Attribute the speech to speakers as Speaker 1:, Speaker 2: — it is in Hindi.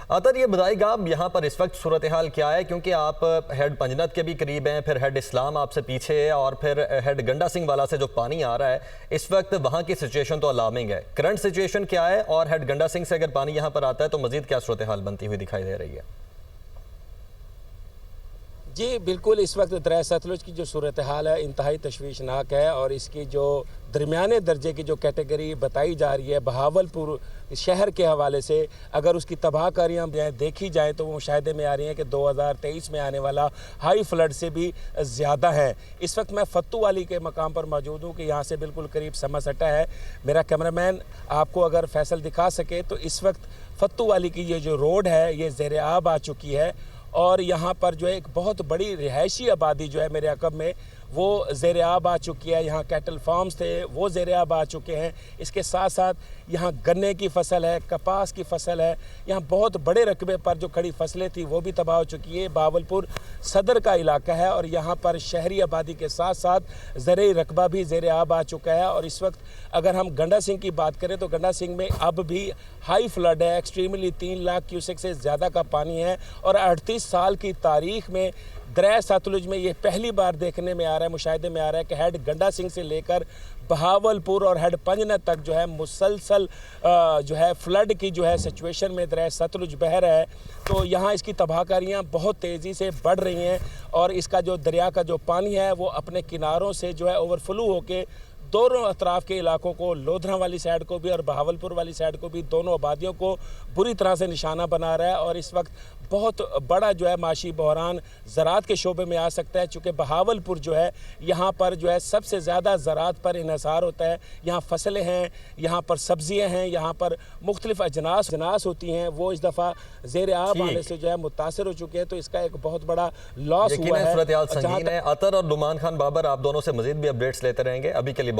Speaker 1: अतर ये बताइएगा आप यहाँ पर इस वक्त सूरत हाल क्या है, क्योंकि आप हेड पंजनत के भी करीब हैं, फिर हेड इस्लाम आपसे पीछे है और फिर हेड गंडा सिंह वाला से जो पानी आ रहा है इस वक्त वहाँ की सिचुएशन तो अलार्मिंग है। करंट सिचुएशन क्या है और हेड गंडा सिंह से अगर पानी यहाँ पर आता है तो मजीद क्या सूरत हाल बनती हुई दिखाई दे रही है?
Speaker 2: जी बिल्कुल, इस वक्त दरिया सतलुज की जो सूरत हाल है इंतहाई तशवीशनाक है और इसकी जो दरमियाने दर्जे की जो कैटेगरी बताई जा रही है बहावलपुर शहर के हवाले से, अगर उसकी तबाहकारियाँ देखी जाएँ तो वो मुशाहिदे में आ रही हैं कि 2023 में आने वाला हाई फ्लड से भी ज़्यादा है। इस वक्त मैं फत्तू वाली के मकाम पर मौजूद हूँ कि यहाँ से बिल्कुल करीब समसट्टा है। मेरा कैमरामैन आपको अगर फैसल दिखा सके तो इस वक्त फत्तू वाली की ये जो रोड है ये ज़ेर आब आ चुकी है और यहाँ पर जो है एक बहुत बड़ी रिहायशी आबादी जो है मेरे अकब में वो ज़ेर आब आ चुकी है। यहाँ कैटल फार्म्स थे वो ज़ेर आब आ चुके हैं। इसके साथ साथ यहाँ गन्ने की फसल है, कपास की फसल है, यहाँ बहुत बड़े रकबे पर जो खड़ी फसलें थी वो भी तबाह हो चुकी है। बहावलपुर सदर का इलाका है और यहाँ पर शहरी आबादी के साथ साथ ज़रई रकबा भी ज़ेर आब आ चुका है। और इस वक्त अगर हम गंडा सिंह की बात करें तो गंडा सिंह में अब भी हाई फ्लड है, एक्सट्रीमली 3 लाख क्यूसेक से ज़्यादा का पानी है और 38 साल की तारीख में दरिया सतलुज में ये पहली बार देखने में आ रहा है, मुशाहिदे में आ रहा है कि हेड गंडा सिंह से लेकर बहावलपुर और हेड पंजनत तक जो है मुसलसल जो है फ्लड की जो है सिचुएशन में दरिया सतलुज बह रहा है। तो यहाँ इसकी तबाहकारियाँ बहुत तेज़ी से बढ़ रही हैं और इसका जो दरिया का जो पानी है वो अपने किनारों से जो है ओवरफ्लो होके दोनों अतराफ़ के इलाकों को, लोधरा वाली साइड को भी और बहावलपुर वाली साइड को भी, दोनों आबादियों को बुरी तरह से निशाना बना रहा है। और इस वक्त बहुत बड़ा जो है माशी बहरान ज़रात के शोबे में आ सकता है, चूँकि बहावलपुर जो है यहाँ पर जो है सबसे ज़्यादा ज़रात पर इन्हसार होता है। यहाँ फसलें हैं, यहाँ पर सब्ज़ियाँ हैं, यहाँ पर मुख्तलिफ अजनास होती हैं, वो इस दफ़ा ज़ेर आब आने से जो है मुतासर हो चुके हैं। तो इसका एक बहुत बड़ा लॉस हुआ है।
Speaker 1: अतर और नुमान खान बाबर आप दोनों से मज़ीद भी अपडेट्स लेते रहेंगे। अभी के लिए